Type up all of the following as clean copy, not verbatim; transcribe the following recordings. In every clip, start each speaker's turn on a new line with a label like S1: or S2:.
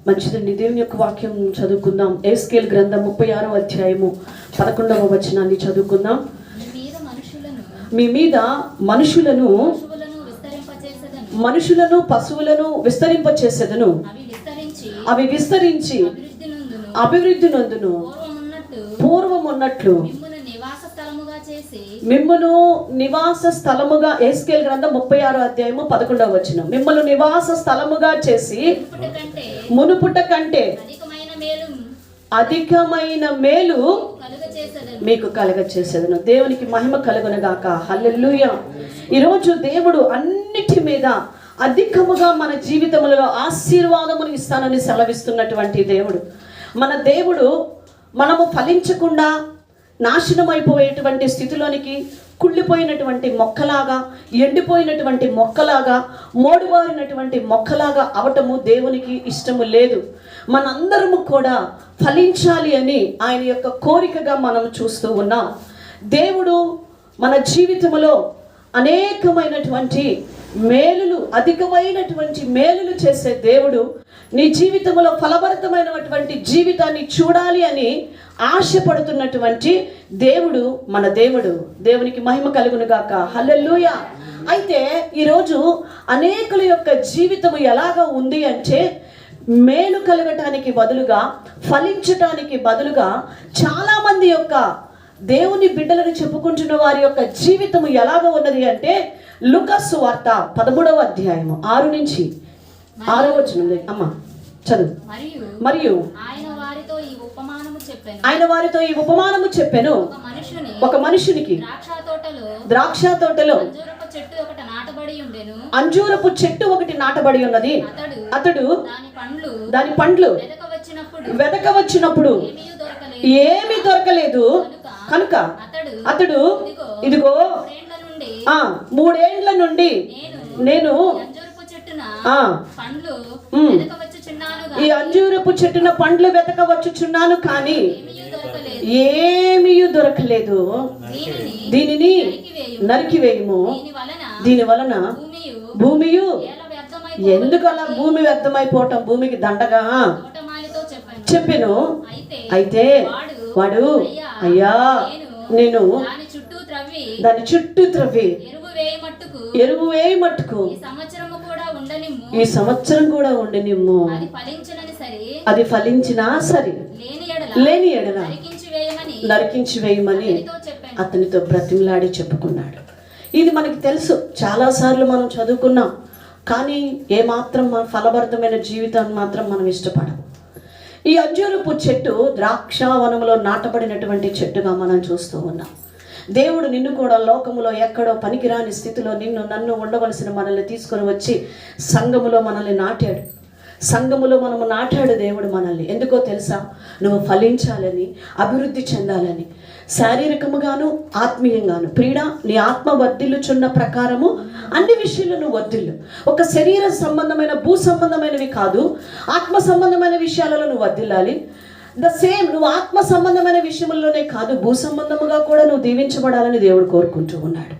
S1: మంచిదండి. దేవుని యొక్క వాక్యం చదువుకుందాం. ఎహెజ్కేలు గ్రంథం 36వ అధ్యాయము 11వ వచనాన్ని చదువుకుందాం. మీ మీద మనుషులను పశువులను విస్తరింపచేసేదను, అవి విస్తరించి అభివృద్ధి నొందును. పూర్వమున్నట్లు మిమ్మును నివాస స్థలముగా, ఎహెజ్కేలు గ్రంథం 36వ అధ్యాయము 11వ వచనం, మిమ్మల్ని నివాస స్థలముగా చేసి మునుపుట కంటే అధికమైన మేలు మీకు కలుగచేసేదను. దేవునికి మహిమ కలుగునుగాక. హల్లెలూయా. ఈరోజు దేవుడు అన్నిటి మీద అధికముగా మన జీవితంలో ఆశీర్వాదమును ఇస్తానని సెలవిస్తున్నటువంటి దేవుడు. మన దేవుడు మనము ఫలించకుండా నాశనం అయిపోయేటువంటి స్థితిలోనికి, కుళ్ళిపోయినటువంటి మొక్కలాగా, ఎండిపోయినటువంటి మొక్కలాగా, మోడుబారినటువంటి మొక్కలాగా అవటము దేవునికి ఇష్టము లేదు. మనందరము కూడా ఫలించాలి అని ఆయన యొక్క కోరికగా మనం చూస్తూ ఉన్నాం. దేవుడు మన జీవితంలో అనేకమైనటువంటి మేలులు, అధికమైనటువంటి మేలులు చేసే దేవుడు. నీ జీవితంలో ఫలభరితమైనటువంటి జీవితాన్ని చూడాలి అని ఆశపడుతున్నటువంటి దేవుడు మన దేవుడు. దేవునికి మహిమ కలుగును గాక. హల్లెలూయా. అయితే ఈరోజు అనేకుల యొక్క జీవితము ఎలాగా ఉంది అంటే, మేలు కలగటానికి బదులుగా, ఫలించటానికి బదులుగా చాలామంది యొక్క దేవుని బిడ్డలను చెప్పుకుంటున్న వారి యొక్క జీవితము ఎలాగ ఉన్నది అంటే, లూకా సువార్త 13వ అధ్యాయము 6 నుంచి 6వ వచనం అమ్మ చదువు. మరియు ఆయన వారితో ఈ ఉపమానము చెప్పెను, ఒక మనుషునికి ద్రాక్ష తోటలో అంజూరపు చెట్టు ఒకటి నాటబడి ఉన్నది. అతడు దాని పండ్లు వెదక వచ్చినప్పుడు ఏమీ దొరకలేదు కనుక అతడు, ఇదిగో 3 ఏండ్ల నుండి నేను ఈ అంజూరపు చెట్టున పండ్లు వెతకవచ్చుచున్నాను, కానీ ఏమీ దొరకలేదు. దీనిని నరికివేయము. దీని వలన భూమియు, ఎందుకు అలా భూమి వ్యర్థమైపోవటం, భూమికి దండగా చెప్పెను. అయితే వాడు, అయ్యా నేను దాని చుట్టూ త్రవ్వి ఎరువు వేయి మట్టుకు ఈ సంవత్సరం కూడా ఉండనిమ్ము. అది ఫలించినా సరే, లేని ఎడల నరికించి వేయమని అతనితో బ్రతిమలాడి చెప్పుకున్నాడు. ఇది మనకి తెలుసు, చాలాసార్లు మనం చదువుకున్నాం. కానీ ఏమాత్రం మన ఫలభరితమైన జీవితాన్ని మాత్రం మనం ఇష్టపడం. ఈ అంజూరపు చెట్టు ద్రాక్షావనంలో నాటబడినటువంటి చెట్టుగా మనం చూస్తూ ఉన్నాం. దేవుడు నిన్ను కూడా లోకములో ఎక్కడో పనికిరాని స్థితిలో నిన్ను నన్ను ఉండవలసిన మనల్ని తీసుకొని వచ్చి సంఘములో మనల్ని నాటాడు. సంఘములో మనము నాటాడు దేవుడు మనల్ని. ఎందుకో తెలుసా? నువ్వు ఫలించాలని, అభివృద్ధి చెందాలని, శారీరకముగాను ఆత్మీయంగాను. ప్రియుడా, నీ ఆత్మ వర్ధిల్లుచున్న ప్రకారము అన్ని విషయాల్లో నువ్వు వర్ధిల్లు. ఒక శరీర సంబంధమైన, భూ సంబంధమైనవి కాదు, ఆత్మ సంబంధమైన విషయాలలో నువ్వు వర్ధిల్లాలి. ద సేమ్, నువ్వు ఆత్మ సంబంధమైన విషయంలోనే కాదు, భూ సంబంధముగా కూడా నువ్వు దీవించబడాలని దేవుడు కోరుకుంటూ ఉన్నాడు.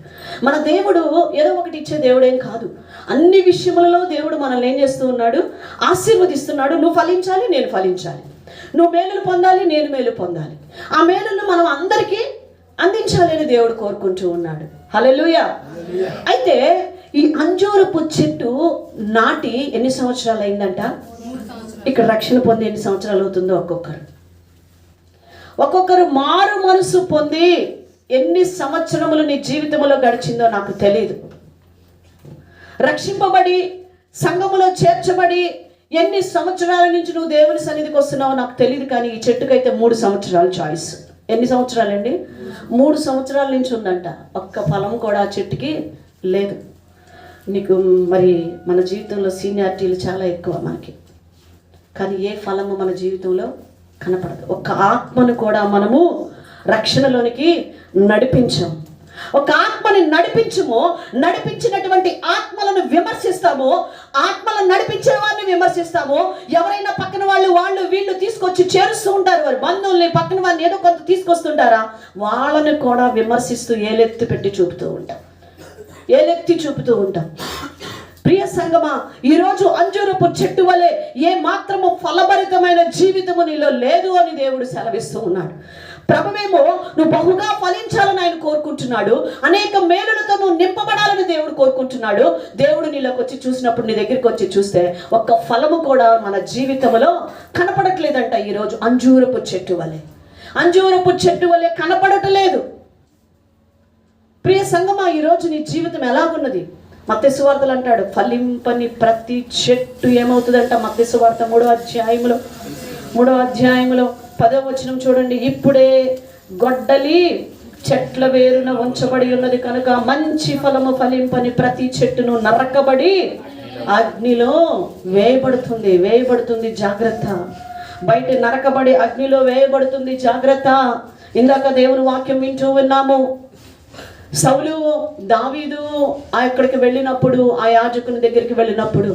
S1: మన దేవుడు ఏదో ఒకటి ఇచ్చే దేవుడేం కాదు. అన్ని విషయములలో దేవుడు మనల్ని ఏం చేస్తూ ఉన్నాడు? ఆశీర్వదిస్తున్నాడు. నువ్వు ఫలించాలి, నేను ఫలించాలి. నువ్వు మేలులు పొందాలి, నేను మేలు పొందాలి. ఆ మేలును మనం అందరికీ అందించాలి అని దేవుడు కోరుకుంటూ ఉన్నాడు. హల్లెలూయా. అయితే ఈ అంజూరపు చెట్టు నాటి ఎన్ని సంవత్సరాలు అయిందంట? ఇక్కడ రక్షణ పొంది ఎన్ని సంవత్సరాలు అవుతుందో ఒక్కొక్కరు మారు మనసు పొంది ఎన్ని సంవత్సరములు నీ జీవితంలో గడిచిందో నాకు తెలియదు. రక్షింపబడి సంఘములో చేర్చబడి ఎన్ని సంవత్సరాల నుంచి నువ్వు దేవుని సన్నిధికి వస్తున్నావో నాకు తెలియదు. కానీ ఈ చెట్టుకైతే 3 సంవత్సరాలు చాయిస్. ఎన్ని సంవత్సరాలండి? 3 సంవత్సరాల నుంచి ఉందంట. ఒక్క ఫలం కూడా ఆ చెట్టుకి లేదు. నీకు మరి మన జీవితంలో సీనియారిటీలు చాలా ఎక్కువ మనకి, కానీ ఏ ఫలము మన జీవితంలో కనపడదు. ఒక్క ఆత్మను కూడా మనము రక్షణలోనికి నడిపించాం. ఒక ఆత్మని నడిపించము, నడిపించినటువంటి ఆత్మలను విమర్శిస్తాము, ఆత్మలను నడిపించే వారిని విమర్శిస్తాము. ఎవరైనా పక్కన వాళ్ళు వీళ్ళు తీసుకొచ్చి చేరుస్తూ ఉంటారు, వారి బంధువుల్ని, పక్కన వారిని ఏదో కొంత తీసుకొస్తుంటారా, వాళ్ళని కూడా విమర్శిస్తూ ఏలెత్తి పెట్టి చూపుతూ ఉంటాం, ఏలెత్తి చూపుతూ ఉంటాం. ప్రియ సంగమా, ఈరోజు అంజూరపు చెట్టు వలె ఏ మాత్రము ఫలభరితమైన జీవితము నీలో లేదు అని దేవుడు సెలవిస్తూ ఉన్నాడు. ప్రభువేమో నువ్వు బహుగా ఫలించాలని ఆయన కోరుకుంటున్నాడు. అనేక మేలులతో నువ్వు నింపబడాలని దేవుడు కోరుకుంటున్నాడు. దేవుడు నీలోకి వచ్చి చూసినప్పుడు, నీ దగ్గరికి వచ్చి చూస్తే ఒక్క ఫలము కూడా మన జీవితంలో కనపడట్లేదంట. ఈరోజు అంజూరపు చెట్టు వలె కనపడటలేదు. ప్రియ సంగమా, ఈరోజు నీ జీవితం ఎలాగున్నది? మత్తయి సువార్తలు అంటాడు, ఫలింపని ప్రతి చెట్టు ఏమవుతుందంట? మత్తయి సువార్త 3వ అధ్యాయంలో 10వ వచనం చూడండి. ఇప్పుడే గొడ్డలి చెట్ల వేరున ఉంచబడి ఉన్నది కనుక మంచి ఫలము ఫలింపని ప్రతి చెట్టును నరకబడి అగ్నిలో వేయబడుతుంది. జాగ్రత్త. బయట నరకబడి అగ్నిలో వేయబడుతుంది. జాగ్రత్త. ఇందాక దేవుని వాక్యం వింటూ విన్నాము. సౌలు దావీదు అక్కడికి వెళ్ళినప్పుడు, ఆ యాజకుని దగ్గరికి వెళ్ళినప్పుడు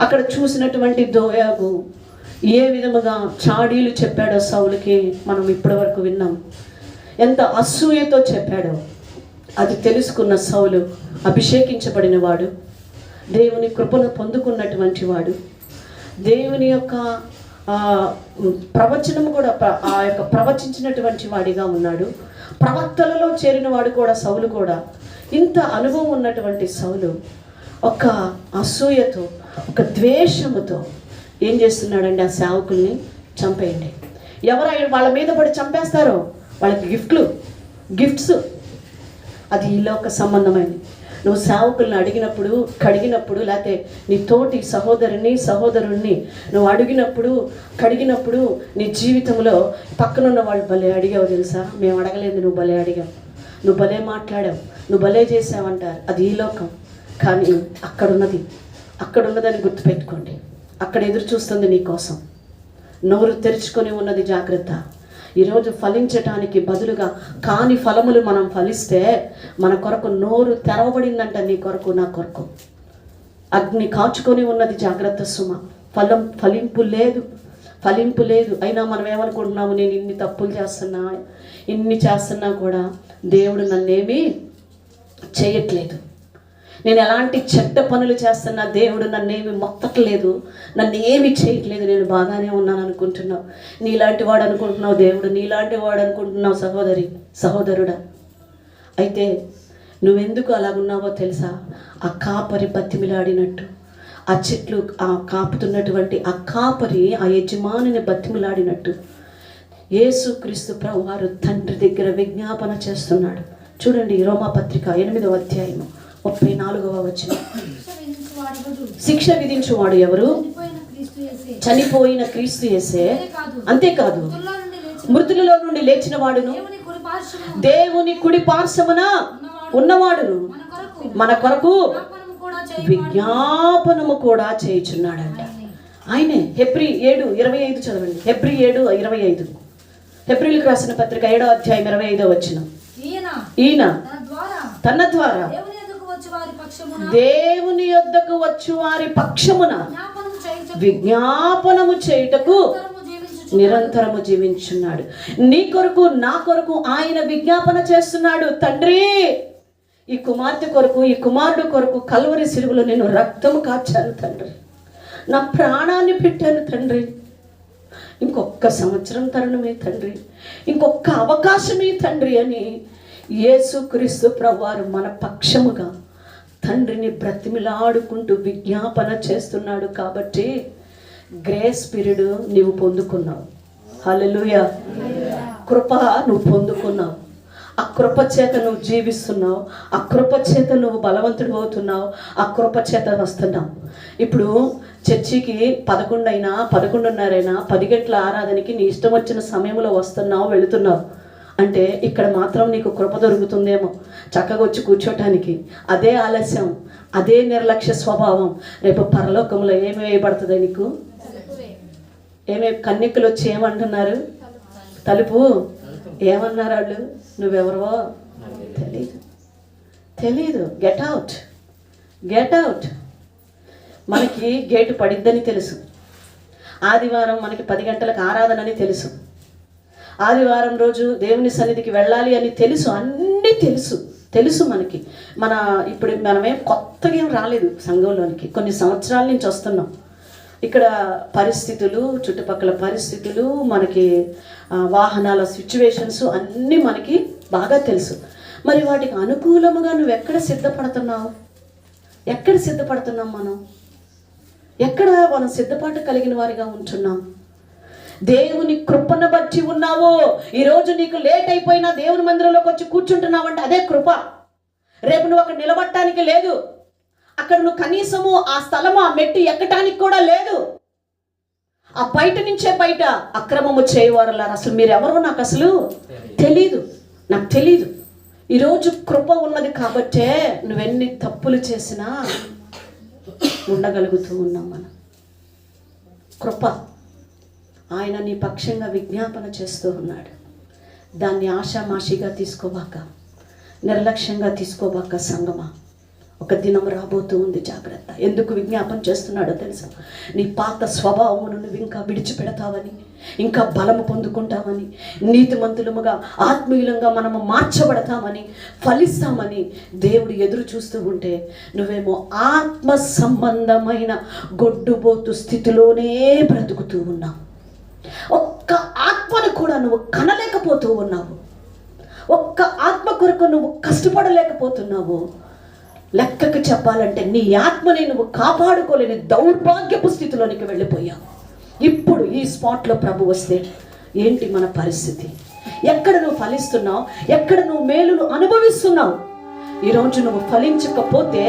S1: అక్కడ చూసినటువంటి దోయాగు ఏ విధముగా చాడీలు చెప్పాడో సౌలుకి మనం ఇప్పటి వరకు విన్నాం. ఎంత అసూయతో చెప్పాడో అది తెలుసుకున్న సౌలు అభిషేకించబడిన వాడు, దేవుని కృపను పొందుకున్నటువంటి వాడు, దేవుని యొక్క ప్రవచనము కూడా ఆ యొక్క ప్రవచించినటువంటి వాడిగా ఉన్నాడు. ప్రవక్తలలో చేరిన వాడు కూడా సౌలు కూడా. ఇంత అనుభవం ఉన్నటువంటి సౌలు ఒక అసూయతో, ఒక ద్వేషముతో ఏం చేస్తున్నాడండి? ఆ సేవకుల్ని చంపేయండి. ఎవరు వాళ్ళ మీద పడి చంపేస్తారో వాళ్ళకి గిఫ్ట్స్. అది ఈ లోక సంబంధమైనది. నువ్వు సేవకుల్ని కడిగినప్పుడు లేకపోతే నీ తోటి సహోదరుణ్ణి నువ్వు కడిగినప్పుడు నీ జీవితంలో పక్కనున్న వాళ్ళు భలే అడిగావు తెలుసా, మేము అడగలేదు, నువ్వు భలే అడిగావు, నువ్వు భలే మాట్లాడావు, నువ్వు భలే చేసావంటారు. అది ఈ లోకం. కానీ అక్కడున్నదని గుర్తుపెట్టుకోండి. అక్కడ ఎదురు చూస్తుంది నీ కోసం. నోరు తెరుచుకొని ఉన్నది. జాగ్రత్త. ఈరోజు ఫలించటానికి బదులుగా కాని ఫలములు మనం ఫలిస్తే మన కొరకు నోరు తెరవబడిందంట. నీ కొరకు, నా కొరకు అగ్ని కాచుకొని ఉన్నది. జాగ్రత్త సుమ. ఫలింపు లేదు. అయినా మనం ఏమనుకుంటున్నాము? నేను ఇన్ని తప్పులు చేస్తున్నా కూడా దేవుడు నన్నేమీ చేయట్లేదు, నేను ఎలాంటి చెడ్డ పనులు చేస్తున్నా దేవుడు నన్నేమి మొత్తట్లేదు, నన్ను ఏమి చేయట్లేదు, నేను బాగానే ఉన్నాను అనుకుంటున్నావు. నీలాంటి వాడు అనుకుంటున్నావు దేవుడు, నీలాంటి వాడు అనుకుంటున్నావు సహోదరుడా. అయితే నువ్వెందుకు అలాగున్నావో తెలుసా? ఆ కాపరి బతిమిలాడినట్టు, ఆ చెట్లు కాపుతున్నటువంటి ఆ కాపరి ఆ యజమానిని బతిమిలాడినట్టు యేసుక్రీస్తు ప్రభువారు తండ్రి దగ్గర విజ్ఞాపన చేస్తున్నాడు. చూడండి, రోమాపత్రిక 8వ అధ్యాయము 34వ వచనం. శిక్ష విధించువాడు ఎవరు? చనిపోయిన క్రీస్తు యేసే. అంతేకాదు, మృతులలో నుండి లేచిన వాడును, దేవుని కుడి పార్శ్వమున ఉన్నవాడును మన కొరకు విజ్ఞాపనము కూడా చేయుచున్నాడంట. ఆయనే. హెబ్రీ 7:25 చదవండి. హెబ్రీ 7:25. హెబ్రీలకు రాసిన పత్రిక 7వ అధ్యాయం 25వ వచనం. ఈయన తన ద్వారా దేవుని యొద్దకు వచ్చు వారి పక్షమున విజ్ఞాపనము చేయుటకు నిరంతరము జీవించున్నాడు. నీ కొరకు, నా కొరకు ఆయన విజ్ఞాపన చేస్తున్నాడు. తండ్రి, ఈ కుమార్తె కొరకు, ఈ కుమారుడు కొరకు కల్వరి సిలువలో నేను రక్తము కార్చాను తండ్రి, నా ప్రాణాన్ని పెట్టాను తండ్రి, ఇంకొక సంవత్సరం తరుణమే తండ్రి, ఇంకొక అవకాశమే తండ్రి అని యేసుక్రీస్తు ప్రభువారు మన పక్షముగా తండ్రిని బ్రతిమిలాడుకుంటూ విజ్ఞాపన చేస్తున్నాడు. కాబట్టి గ్రేస్ పీరియడ్ నీవు పొందుకున్నావు. హల్లెలూయా. కృప నువ్వు పొందుకున్నావు. ఆ కృప చేత నువ్వు జీవిస్తున్నావు. ఆ కృప చేత నువ్వు బలవంతుడు అవుతున్నావు. ఆ కృప చేత వస్తున్నావు. ఇప్పుడు చర్చికి 11 అయినా 11:30 అయినా 10 గంటల ఆరాధనకి నీ ఇష్టం వచ్చిన సమయంలో వస్తున్నావు, వెళుతున్నావు అంటే ఇక్కడ మాత్రం నీకు కృప దొరుకుతుందేమో చక్కగా వచ్చి కూర్చోటానికి. అదే ఆలస్యం, అదే నిర్లక్ష్య స్వభావం రేపు పరలోకంలో ఏమి వేయబడుతుంది నీకు? కన్యకులు వచ్చి ఏమంటున్నారు? తలుపు. ఏమన్నారు వాళ్ళు? నువ్వెవరవో తెలీదు. Get out. మనకి గేటు పడిద్దని తెలుసు. ఆదివారం మనకి 10 గంటలకు ఆరాధన అని తెలుసు. ఆదివారం రోజు దేవుని సన్నిధికి వెళ్ళాలి అని తెలుసు. అన్నీ తెలుసు. తెలుసు మనకి. ఇప్పుడు మనమేం కొత్తగా ఏం రాలేదు సంఘంలోనికి, కొన్ని సంవత్సరాల నుంచి వస్తున్నాం. ఇక్కడ పరిస్థితులు, చుట్టుపక్కల పరిస్థితులు, మనకి వాహనాల సిచ్యువేషన్స్ అన్నీ మనకి బాగా తెలుసు. మరి వాటికి అనుకూలముగా నువ్వు ఎక్కడ సిద్ధపడుతున్నావు? ఎక్కడ సిద్ధపడుతున్నాం మనం? ఎక్కడ మనం సిద్ధపాటు కలిగిన వారిగా ఉంటున్నాం? దేవుని కృపను బట్టి ఉన్నావో. ఈరోజు నీకు లేట్ అయిపోయినా దేవుని మందిరంలోకి వచ్చి కూర్చుంటున్నావంటే అదే కృప. రేపు నువ్వు అక్కడ నిలబడటానికి లేదు, అక్కడ నువ్వు కనీసము ఆ స్థలము, ఆ మెట్టు ఎక్కటానికి కూడా లేదు. ఆ బయట నుంచే బయట అక్రమము చేయవారులారు. అసలు మీరెవరో నాకు అసలు తెలీదు, నాకు తెలీదు. ఈరోజు కృప ఉన్నది కాబట్టే నువ్వెన్ని తప్పులు చేసినా ఉండగలుగుతూ ఉన్నాం. మనం కృప. ఆయన నీ పక్షంగా విజ్ఞాపన చేస్తూ ఉన్నాడు. దాన్ని ఆషామాషిగా తీసుకోబాక, నిర్లక్ష్యంగా తీసుకోబాక సంగమా. ఒక దినం రాబోతూ ఉంది, జాగ్రత్త. ఎందుకు విజ్ఞాపన చేస్తున్నాడో తెలుసా? నీ పాత స్వభావమును నువ్వు ఇంకా విడిచిపెడతావని, ఇంకా బలము పొందుకుంటామని, నీతిమంతులముగా ఆత్మీయులంగా మనము మార్చబడతామని, ఫలిస్తామని దేవుడు ఎదురు చూస్తూ ఉంటే నువ్వేమో ఆత్మ సంబంధమైన గొడ్డుబోతు స్థితిలోనే బ్రతుకుతూ ఉన్నావు. ఒక్క ఆత్మను కూడా నువ్వు కనలేకపోతూ ఉన్నావు. ఒక్క ఆత్మ కొరకు నువ్వు కష్టపడలేకపోతున్నావు. లెక్కకు చెప్పాలంటే నీ ఆత్మని నువ్వు కాపాడుకోలేని దౌర్భాగ్యపు స్థితిలోనికి వెళ్ళిపోయావు. ఇప్పుడు ఈ స్పాట్లో ప్రభు వస్తే ఏంటి మన పరిస్థితి? ఎక్కడ నువ్వు ఫలిస్తున్నావు? ఎక్కడ నువ్వు మేలులు అనుభవిస్తున్నావు? ఈరోజు నువ్వు ఫలించకపోతే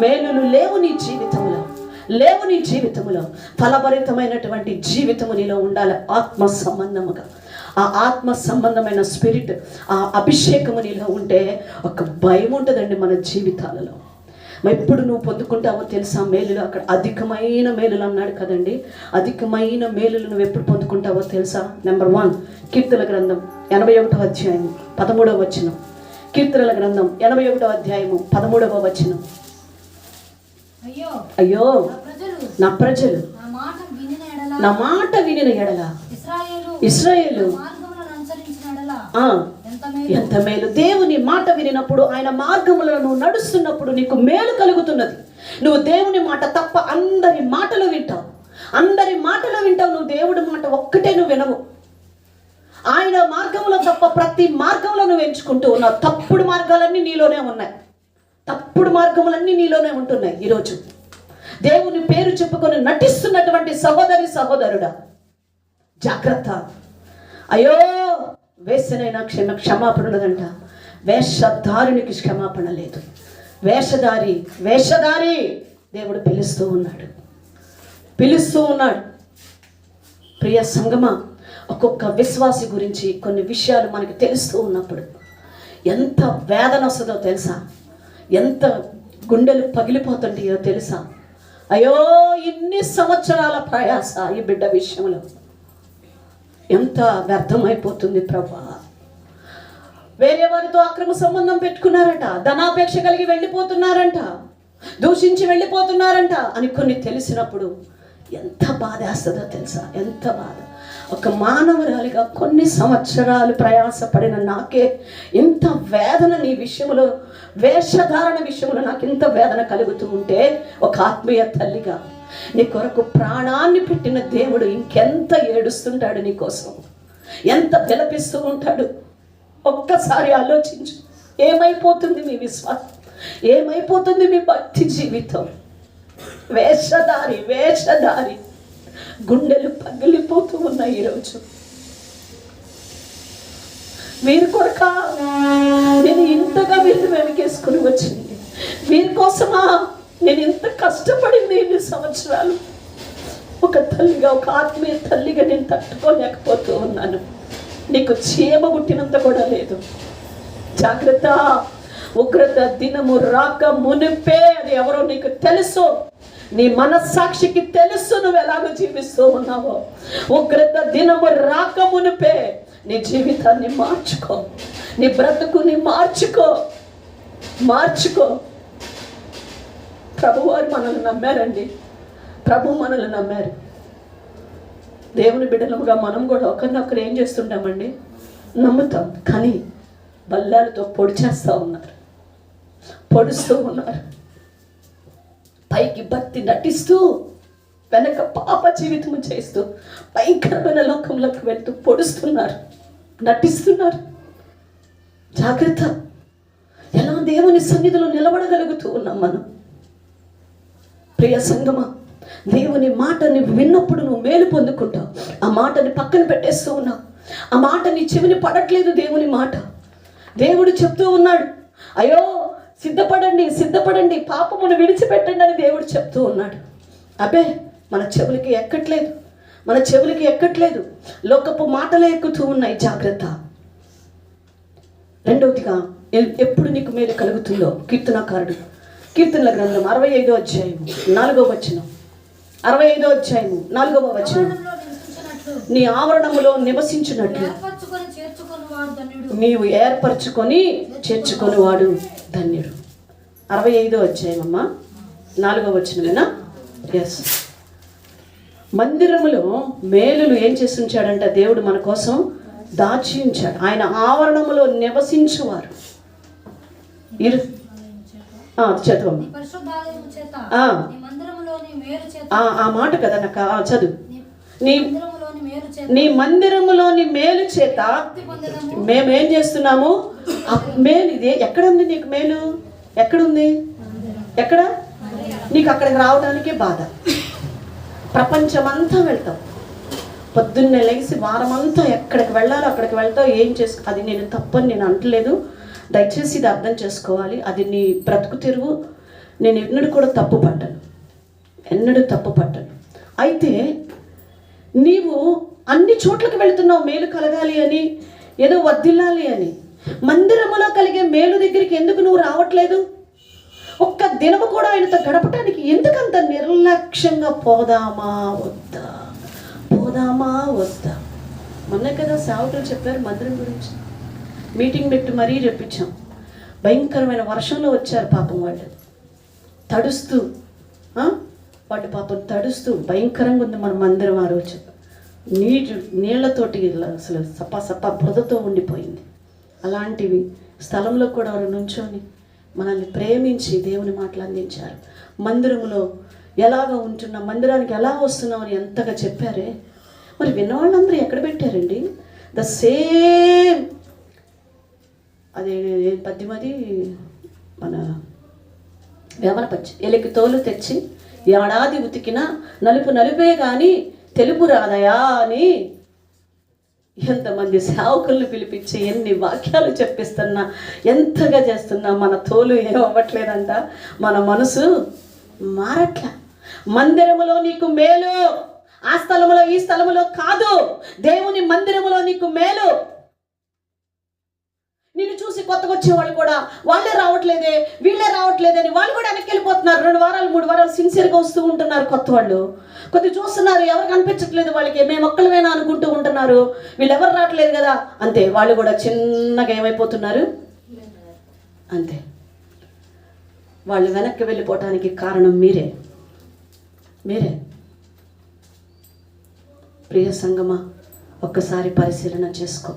S1: మేలులు లేవు నీ జీవితంలో, లేవు నీ జీవితంలో. ఫలభరితమైనటువంటి జీవితము నీలో ఉండాలి. ఆత్మ సంబంధముగా, ఆ ఆత్మ సంబంధమైన స్పిరిట్, ఆ అభిషేకము నీలో ఉంటే ఒక భయం ఉంటుందండి మన జీవితాలలో. ఎప్పుడు నువ్వు పొందుకుంటావో తెలుసా మేలులు? అక్కడ అధికమైన మేలులు అన్నాడు కదండి. అధికమైన మేలులు నువ్వు ఎప్పుడు పొందుకుంటావో తెలుసా? నెంబర్ 1, కీర్తనల గ్రంథం 81వ అధ్యాయం 13వ వచనం. కీర్తనల గ్రంథం 81వ అధ్యాయము 13వ వచనం. అయ్యో నా ప్రజలు నా మాట వినిన ఎడల, ఇశ్రాయేలు ఎంత మేలు. దేవుని మాట వినినప్పుడు, ఆయన మార్గములను నువ్వు నడుస్తున్నప్పుడు నీకు మేలు కలుగుతున్నది. నువ్వు దేవుని మాట తప్ప అందరి మాటలు వింటావు, అందరి మాటలు వింటావు. నువ్వు దేవుడి మాట ఒక్కటే నువ్వు వినవు. ఆయన మార్గంలో తప్ప ప్రతి మార్గంలో నువ్వు ఎంచుకుంటూ ఉన్నావు. తప్పుడు మార్గాలన్నీ నీలోనే ఉన్నాయి, తప్పుడు మార్గములన్నీ నీలోనే ఉంటున్నాయి. ఈరోజు దేవుని పేరు చెప్పుకొని నటిస్తున్నటువంటి సహోదరి సహోదరుడా, జాగ్రత్త. అయ్యో వేసనైనా క్షమాపణ ఉన్నదంట, వేషధారునికి క్షమాపణ లేదు. వేషధారి దేవుడు పిలుస్తూ ఉన్నాడు. ప్రియ సంగమా, ఒక్కొక్క విశ్వాసి గురించి కొన్ని విషయాలు మనకి తెలుస్తూ ఉన్నప్పుడు ఎంత వేదన వస్తుందో తెలుసా? ఎంత గుండెలు పగిలిపోతుంటాయో తెలుసా? అయ్యో ఇన్ని సంవత్సరాల ప్రయాస ఈ బిడ్డ విషయంలో ఎంత వ్యర్థమైపోతుంది ప్రభా. వేరే వారితో అక్రమ సంబంధం పెట్టుకున్నారట, ధనాపేక్ష కలిగి వెళ్ళిపోతున్నారంట, దూషించి వెళ్ళిపోతున్నారంట అని కొన్ని తెలిసినప్పుడు ఎంత బాధేస్తుందో తెలుసా? ఎంత బాధ. ఒక మానవురాలిగా కొన్ని సంవత్సరాలు ప్రయాసపడిన నాకే ఇంత వేదన నీ విషయంలో, వేషధారణ విషయంలో నాకు ఇంత వేదన కలుగుతూ ఉంటే, ఒక ఆత్మీయ తల్లిగా నీ కొరకు ప్రాణాన్ని పెట్టిన దేవుడు ఇంకెంత ఏడుస్తుంటాడు నీ కోసం, ఎంత విలపిస్తూ ఉంటాడు. ఒక్కసారి ఆలోచించు. ఏమైపోతుంది మీ విశ్వాసం? ఏమైపోతుంది మీ భక్తి జీవితం? వేషధారి గుండెలు పగిలిపోతూ ఉన్నాయి ఈరోజు. వీరి కొరక నేను ఇంతగా వీళ్ళు వెనకేసుకుని వచ్చింది, వీరి కోసమా నేను ఇంత కష్టపడింది ఇన్ని సంవత్సరాలు. ఒక తల్లిగా, ఒక ఆత్మీయ తల్లిగా నేను తట్టుకోలేకపోతూ ఉన్నాను. నీకు చీమ గుట్టినంత కూడా లేదు. జాగ్రత్త. ఉగ్రత దినము రాక మునిపే, అది ఎవరో నీకు తెలుసు, నీ మనస్సాక్షికి తెలుసు నువ్వు ఎలాగో జీవిస్తూ ఉన్నావో. ఉగ్రత దినము రాక మునిపే నీ జీవితాన్ని మార్చుకో, నీ బ్రతుకుని మార్చుకో. ప్రభువారు మనల్ని నమ్మారండి, ప్రభు మనల్ని నమ్మారు. దేవుని బిడ్డలుగా మనం కూడా ఒకరినొకరు ఏం చేస్తుంటామండి? నమ్ముతాం, కానీ బల్లాలతో పొడి చేస్తూ ఉన్నారు. పొడుస్తూ ఉన్నారు. పైకి భక్తి నటిస్తూ వెనక పాప జీవితం చేస్తూ భయంకరమైన లోకంలోకి వెళ్తూ పొడుస్తున్నారు, నటిస్తున్నారు. జాగ్రత్త. ఎలా దేవుని సన్నిధిలో నిలబడగలుగుతూ ఉన్నాం మనం? ప్రియ సంగమా, దేవుని మాటని విన్నప్పుడు నువ్వు మేలు పొందుకుంటావు. ఆ మాటని పక్కన పెట్టేస్తూ ఉన్నావు. ఆ మాట నీ చెవిని పడట్లేదు. దేవుని మాట దేవుడు చెప్తూ ఉన్నాడు, అయ్యో సిద్ధపడండి, సిద్ధపడండి, పాపమును విడిచిపెట్టండి అని దేవుడు చెప్తూ ఉన్నాడు. అబ్బే మన చెవులకి ఎక్కట్లేదు, మన చెవులకి ఎక్కట్లేదు. లోకపు మాటలే ఎక్కుతూ ఉన్నాయి. జాగ్రత్త. రెండవదిగా, ఎప్పుడు నీకు మేలు కలుగుతుందో కీర్తనకారుడు కీర్తనల గ్రంథం 65వ అధ్యాయము 4వ వచనం. 65వ అధ్యాయము 4వ వచనం. నీ ఆవరణములో నివసించినట్లు నీవు ఏర్పరచుకొని చేర్చుకొనివాడు ధన్యుడు. 65వ అధ్యాయం అమ్మా, 4వ వచనమేనా? ఎస్. మందిరములో మేలులు ఏం చేసి ఉంచాడంట? దేవుడు మన కోసం దాచి ఉంచాడు. ఆయన ఆవరణములో నివసించువారు. చదువు ఆ మాట కదా నాకు. చదువు. నీ మందిరములోని మేలు చేత మేమేం చేస్తున్నాము? మేలు ఇదే. ఎక్కడ ఉంది నీకు మేలు? ఎక్కడుంది? ఎక్కడ? నీకు అక్కడికి రావడానికే బాధ. ప్రపంచమంతా వెళ్తావు, పొద్దున్నే లేచి వారమంతా ఎక్కడికి వెళ్ళాలో అక్కడికి వెళ్తావు. ఏం చేసుకో, అది నేను తప్పని నేను అంటలేదు, దయచేసి ఇది అర్థం చేసుకోవాలి. అది నీ బ్రతుకు తెరువు. నేను ఎన్నడూ కూడా తప్పు పడ్డాను, ఎన్నడూ తప్పు పడ్డాను. అయితే నీవు అన్ని చోట్లకు వెళుతున్నావు మేలు కలగాలి అని, ఏదో వర్ధిల్లాలి అని. మందిరములో కలిగే మేలు దగ్గరికి ఎందుకు నువ్వు రావట్లేదు? ఒక్క దినము కూడా ఆయనతో గడపటానికి ఎందుకంత నిర్లక్ష్యంగా పోదామా వద్దా, పోదామా వద్దా? మొన్న కదా సేవకులు చెప్పారు మందిరం గురించి. మీటింగ్ పెట్టి మరీ చెప్పించాం. భయంకరమైన వర్షంలో వచ్చారు పాపం వాళ్ళు, తడుస్తూ. వాటి పాపం తడుస్తూ భయంకరంగా ఉంది మన మందిరం. ఆ రోజు నీళ్లతోటి అసలు సప్పా సప్పా బురదతో ఉండిపోయింది. అలాంటివి స్థలంలో కూడా వారు నుంచొని మనల్ని ప్రేమించి దేవుని మాటలు అందించారు. మందిరంలో ఎలాగ ఉంటున్నాం, మందిరానికి ఎలా వస్తున్నాం అని ఎంతగా చెప్పారే. మరి విన్నవాళ్ళందరూ ఎక్కడ పెట్టారండి? ద సేమ్ అదే పద్యమది మన వేమన పచ్చి. ఎలికి తోలు తెచ్చి ఏడాది ఉతికిన నలుపు నలుపే కానీ తెలుపు రాదయా అని ఎంతమంది సేవకుల్ని పిలిపించి ఎన్ని వాక్యాలు చెప్పిస్తున్నా, ఎంతగా చేస్తున్నా మన తోలు ఏమవ్వట్లేదంట, మన మనసు మారట్లా. మందిరములో నీకు మేలు, ఆ స్థలములో ఈ స్థలములో కాదు. దేవుని మందిరములో నీకు మేలు. నిన్ను చూసి కొత్తగా వచ్చేవాళ్ళు కూడా వాళ్ళే రావట్లేదే, వీళ్ళే రావట్లేదని వాళ్ళు కూడా వెనక్కి వెళ్ళిపోతున్నారు. 2 వారాలు 3 వారాలు సిన్సియర్గా వస్తూ ఉంటున్నారు. కొత్త వాళ్ళు కొద్దిగా చూస్తున్నారు, ఎవరికి అనిపించట్లేదు వాళ్ళకి, మేము ఒక్కళ్ళమేనా అనుకుంటూ ఉంటున్నారు. వీళ్ళు ఎవరు రావట్లేదు కదా అంతే. వాళ్ళు కూడా చిన్నగా ఏమైపోతున్నారు అంతే. వాళ్ళు వెనక్కి వెళ్ళిపోవటానికి కారణం మీరే. ప్రియ సంగమా, ఒక్కసారి పరిశీలన చేసుకో.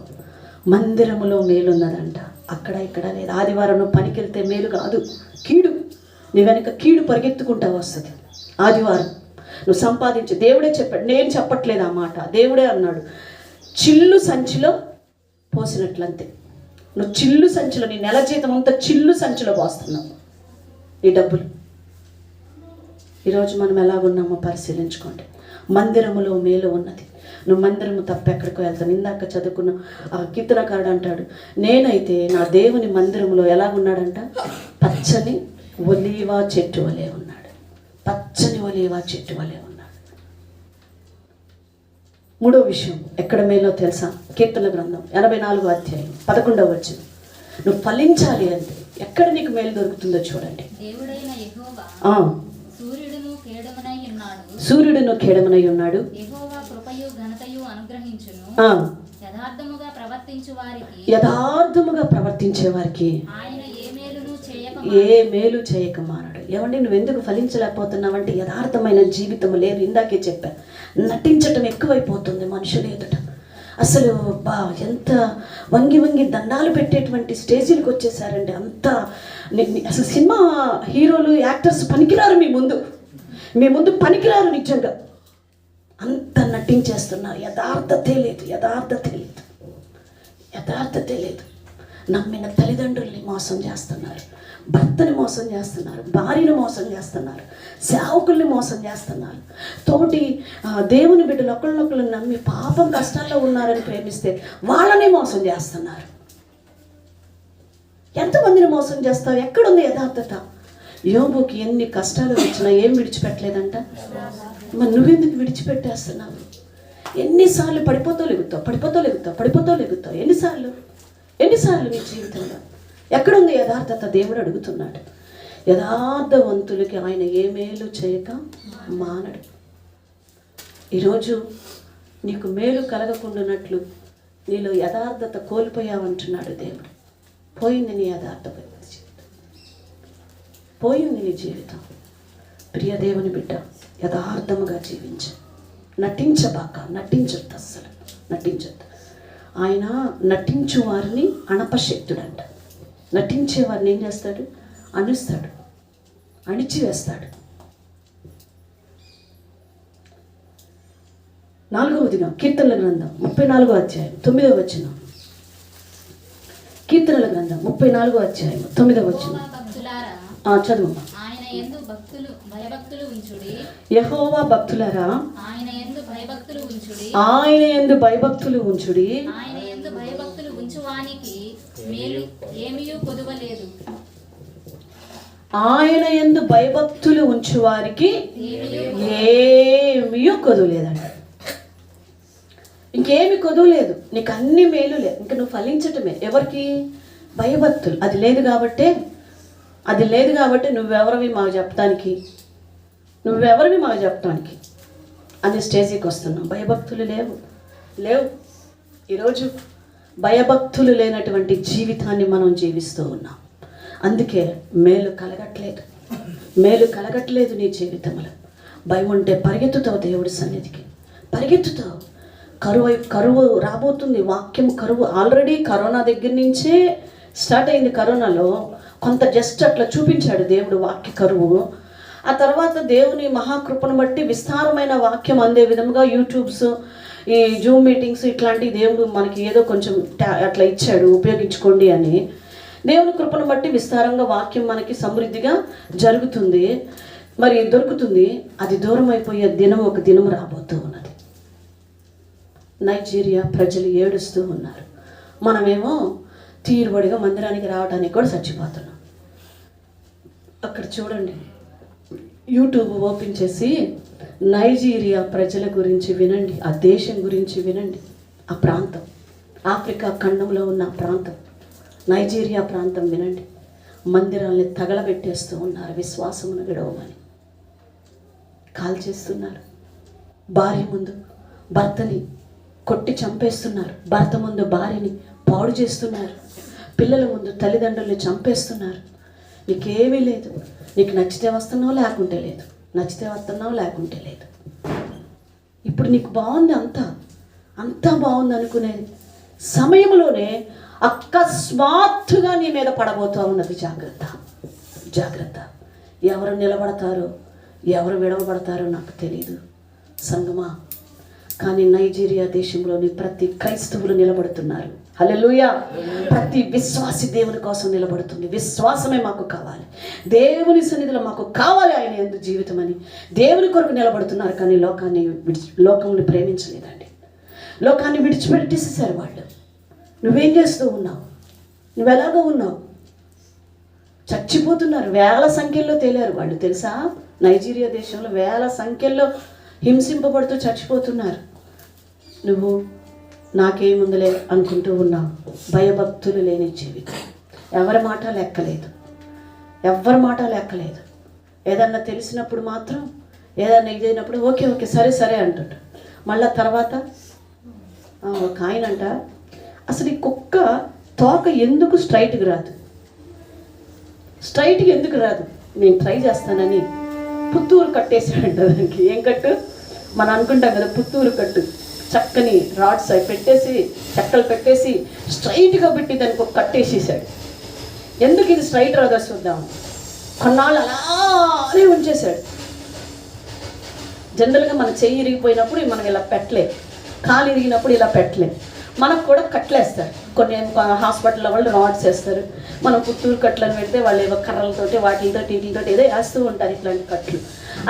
S1: మందిరములో మేలున్నదంట, అక్కడ ఇక్కడ లేదు. ఆదివారం నువ్వు పనికి వెళ్తే మేలు కాదు, కీడు. నీ వెనక కీడు పరిగెత్తుకుంటా వస్తుంది. ఆదివారం నువ్వు సంపాదించి, దేవుడే చెప్పాడు, నేను చెప్పట్లేదు ఆ మాట, దేవుడే అన్నాడు. చిల్లు సంచిలో పోసినట్లంతే. నువ్వు చిల్లు సంచిలో, నీ నెల జీతం అంతా చిల్లు సంచిలో పోస్తున్నావు నీ డబ్బులు. ఈరోజు మనం ఎలాగున్నామో పరిశీలించుకోండి. మందిరములో మేలు ఉన్నది. నువ్వు మందిరము తప్ప ఎక్కడికో వెళ్తాను. ఇందాక చదువుకున్న ఆ కీర్తనకారుడు అంటాడు, నేనైతే నా దేవుని మందిరములో ఎలాగున్నాడంట? పచ్చని ఒలీవా చెట్టు వలె ఉన్నాడు. పచ్చని ఒలీవా చెట్టు వలె ఉన్నాడు. 3వ విషయం ఎక్కడ మేలో తెలుసా? కీర్తన గ్రంథం 84వ అధ్యాయం 11వ వచనం. నువ్వు ఫలించాలి అంటే ఎక్కడ నీకు మేలు దొరుకుతుందో చూడండి. సూర్యుడును కేడమునై ఉన్నాడు. యథార్థముగా ప్రవర్తించే వారికి ఏ మేలు చేయక మానడు. ఏమండి, నువ్వెందుకు ఫలించలేకపోతున్నావంటే యథార్థమైన జీవితం లేదు. ఇందాకే చెప్పా, నటించటం ఎక్కువైపోతుంది మనుషులు ఎదుట. అసలు ఎంత వంగి వంగి దండాలు పెట్టేటువంటి స్టేజీలకు వచ్చేసారండి. అంత అసలు సినిమా హీరోలు యాక్టర్స్ పనికిరారు, మీ ముందు పనికిరారు. నిజంగా అంత నటించేస్తున్నారు. యథార్థతే లేదు. నమ్మిన తల్లిదండ్రుల్ని మోసం చేస్తున్నారు, భర్తని మోసం చేస్తున్నారు, భార్యను మోసం చేస్తున్నారు, సేవకుల్ని మోసం చేస్తున్నారు. తోటి దేవుని బిడ్డలు ఒకళ్ళనొకళ్ళు నమ్మి పాపం కష్టాల్లో ఉన్నారని ప్రేమిస్తే వాళ్ళని మోసం చేస్తున్నారు. ఎంతమందిని మోసం చేస్తావు? ఎక్కడుంది యథార్థత? యోబుకి ఎన్ని కష్టాలు వచ్చినా ఏం విడిచిపెట్టలేదంట. మరి నువ్వెందుకు విడిచిపెట్టేస్తున్నావు? ఎన్నిసార్లు పడిపోతూ లెగుతావు. ఎన్నిసార్లు నీ జీవితంలో ఎక్కడుంది యథార్థత? దేవుడు అడుగుతున్నాడు. యథార్థవంతులకి ఆయన ఏ మేలు చేయక మానడు. ఈరోజు నీకు మేలు కలగకుండానట్లు నీలో యథార్థత కోల్పోయావంటున్నాడు దేవుడు. పోయింది నీ యథార్థమైన జీవితం, పోయింది నీ జీవితం. ప్రియ దేవుని బిడ్డ, యథార్థముగా జీవించు. నటించొద్దు, అస్సలు నటించొద్దు. ఆయన నటించు వారిని అణపశక్తుడంట. నటించే వారిని ఏం చేస్తాడు? అణిచివేస్తాడు. 4వదిగా కీర్తనల గ్రంథం 34వ అధ్యాయం 9వ వచనం. కీర్తనల గ్రంథం 34వ అధ్యాయం 9వ వచనం. చదువు. యెహోవా భక్తులారా, ఆయన యందు భయభక్తులు ఉంచుడి. ఆయన యందు భయభక్తులు ఉంచువారికి ఏమీ కొదువలేదంట. ఇంకేమి కొదువలేదు, నీకు అన్ని మేలు లేదు, ఇంకా నువ్వు ఫలించటమే. ఎవరికి? భయభక్తులు. అది లేదు కాబట్టి నువ్వెవరివి మాకు చెప్పడానికి అనే స్టేజీకి వస్తున్నావు. భయభక్తులు లేవు. ఈరోజు భయభక్తులు లేనటువంటి జీవితాన్ని మనం జీవిస్తూ ఉన్నాం. అందుకే మేలు కలగట్లేదు నీ జీవితంలో. భయం ఉంటే పరిగెత్తుతావు, దేవుడి సన్నిధికి పరిగెత్తుతావు. కరువు రాబోతుంది, వాక్యం కరువు. ఆల్రెడీ కరోనా దగ్గర నుంచే స్టార్ట్ అయింది. కరోనాలో కొంత జస్ట్ అట్లా చూపించాడు దేవుడు వాక్య కరువు. ఆ తర్వాత దేవుని మహాకృపను బట్టి విస్తారమైన వాక్యం అందే విధముగా యూట్యూబ్స్, ఈ జూమ్ మీటింగ్స్ ఇట్లాంటి దేవుడు మనకి ఏదో కొంచెం అట్లా ఇచ్చాడు, ఉపయోగించుకోండి అని. దేవుని కృపను బట్టి విస్తారంగా వాక్యం మనకి సమృద్ధిగా జరుగుతుంది, మరి దొరుకుతుంది. అది దూరం అయిపోయే ఒక దినం రాబోతూ ఉన్నది. నైజీరియా ప్రజలు ఏడుస్తూ ఉన్నారు. మనమేమో తీరుబడిగా మందిరానికి రావడానికి కూడా చచ్చిపోతున్నాం. అక్కడ చూడండి, యూట్యూబ్ ఓపెన్ చేసి నైజీరియా ప్రజల గురించి వినండి, ఆ దేశం గురించి వినండి. ఆ ప్రాంతం, ఆఫ్రికా ఖండంలో ఉన్న ప్రాంతం నైజీరియా ప్రాంతం వినండి. మందిరాల్ని తగలబెట్టేస్తూ ఉన్నారు, విశ్వాసమును విడవమని కాల్చేస్తున్నారు. భార్య ముందు భర్తని కొట్టి చంపేస్తున్నారు, భర్త ముందు భార్యని పాడు చేస్తున్నారు, పిల్లల ముందు తల్లిదండ్రుల్ని చంపేస్తున్నారు. నీకేమీ లేదు, నీకు నచ్చితే వస్తున్నావు లేకుంటే లేదు. ఇప్పుడు నీకు బాగుంది, అంతా బాగుంది అనుకునే సమయంలోనే అకస్మాత్తుగా నీ మీద పడబోతూ ఉన్నది. జాగ్రత్త. ఎవరు నిలబడతారో ఎవరు విడవబడతారో నాకు తెలియదు సంగమా. కానీ నైజీరియా దేశంలోని ప్రతి క్రైస్తవులు నిలబడుతున్నారు. హల్లెలూయా. ప్రతి విశ్వాసి దేవుని కోసం నిలబడుతుంది. విశ్వాసమే మాకు కావాలి, దేవుని సన్నిధిలో మాకు కావాలి ఆయన యందు జీవితం అని దేవుని కొరకు నిలబడుతున్నారు. కానీ లోకంని ప్రేమించలేదండి. లోకాన్ని విడిచిపెట్టేసేసారు వాళ్ళు. నువ్వేం చేస్తూ ఉన్నావు? నువ్వెలాగో ఉన్నావు? చచ్చిపోతున్నారు. వేల సంఖ్యల్లో తేలారు వాళ్ళు, తెలుసా? నైజీరియా దేశంలో వేల సంఖ్యల్లో హింసింపబడుతూ చచ్చిపోతున్నారు. నువ్వు నాకేముందులే అనుకుంటూ ఉన్నావు. భయభక్తులు లేని జీవితం. ఎవరి మాట లెక్కలేదు. ఏదన్నా తెలిసినప్పుడు మాత్రం, ఏదన్నా ఇదైనప్పుడు ఓకే సరే అంటుంటాడు. మళ్ళా తర్వాత ఒక ఆయనంట, అసలు ఈ కుక్క తోక ఎందుకు స్ట్రైట్గా రాదు, నేను ట్రై చేస్తానని పుత్తూరు కట్టేసాడంట. దానికి ఏం కట్టు? మనం అనుకుంటాం కదా, పుత్తూరు కట్టు. చక్కని రాడ్స్ అవి పెట్టేసి, చెక్కలు పెట్టేసి స్ట్రైట్గా పెట్టి దానికి ఒక కట్టేసేసాడు. ఎందుకు ఇది స్ట్రైట్ రాదో చూద్దాం. కొన్నాళ్ళు అలానే ఉంచేశాడు. జనరల్గా మన చెయ్యి ఇరిగిపోయినప్పుడు మనం ఇలా పెట్టలేం, కాలు ఇరిగినప్పుడు ఇలా పెట్టలేం. మనకు కూడా కట్లేస్తారు. కొన్ని హాస్పిటల్లో వాళ్ళు రాడ్స్ వేస్తారు. మనం పుత్తూరు కట్లను పెడితే వాళ్ళు ఏవో కర్రలతోటి వీటితో ఏదో వేస్తూ ఉంటారు ఇట్లాంటి కట్లు.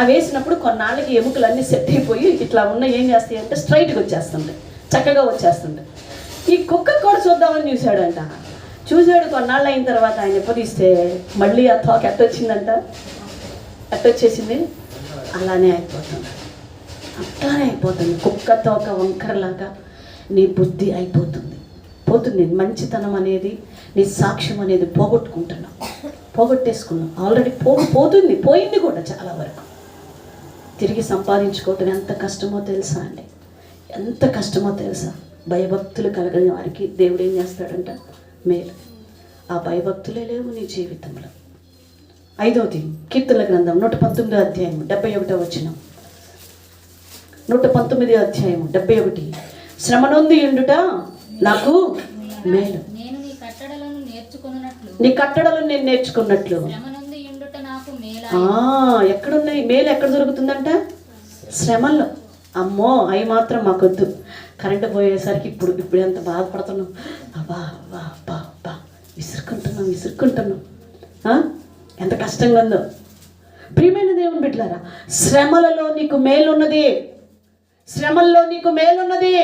S1: అవి వేసినప్పుడు కొన్నాళ్ళకి ఎముకలన్నీ సెట్ అయిపోయి ఇట్లా ఉన్న ఏం చేస్తాయి అంటే స్ట్రైట్గా వచ్చేస్తుంటాయి, చక్కగా వచ్చేస్తుంటాయి. ఈ కుక్క కూడా చూద్దామని చూశాడంట. చూశాడు. కొన్నాళ్ళు అయిన తర్వాత ఆయన ఎప్పదీస్తే మళ్ళీ ఆ తోక ఎట్టొచ్చిందంట. ఎట్టొచ్చేసింది. అలానే అయిపోతుంది. అట్లానే అయిపోతుంది. కుక్క తోక వంకరలాగా నీ బుద్ధి అయిపోతుంది, పోతుంది. మంచితనం అనేది, నీ సాక్ష్యం అనేది పోగొట్టేసుకున్నావు. ఆల్రెడీ పోయింది కూడా చాలా వరకు. తిరిగి సంపాదించుకోవటం ఎంత కష్టమో తెలుసా అండి? ఎంత కష్టమో తెలుసా? భయభక్తులు కలగని వారికి దేవుడు ఏం చేస్తాడంట? మేలు. ఆ భయభక్తులే లేవు నీ జీవితంలో. 5వది కీర్తనల గ్రంథం 119వ అధ్యాయం 71వ వచనం. 119వ అధ్యాయం 71. శ్రమనొంది ఉండుట నాకు మేలు, నీ కట్టడలను నేను నేర్చుకున్నట్లు. ఎక్కడున్నాయి మేలు? ఎక్కడ దొరుకుతుందంట? శ్రమల్లో. అమ్మో అవి మాత్రం మాకొద్దు. కరెంటు పోయేసరికి ఇప్పుడు ఎంత బాధపడుతున్నాం. అబ్బా అబ్బా అబ్బా అబ్బా విసురుకుంటున్నాం. ఎంత కష్టంగా ఉందో. ప్రియమైన దేవుని బిడ్డలారా, శ్రమలలో నీకు మేలున్నది. శ్రమల్లో నీకు మేలున్నది.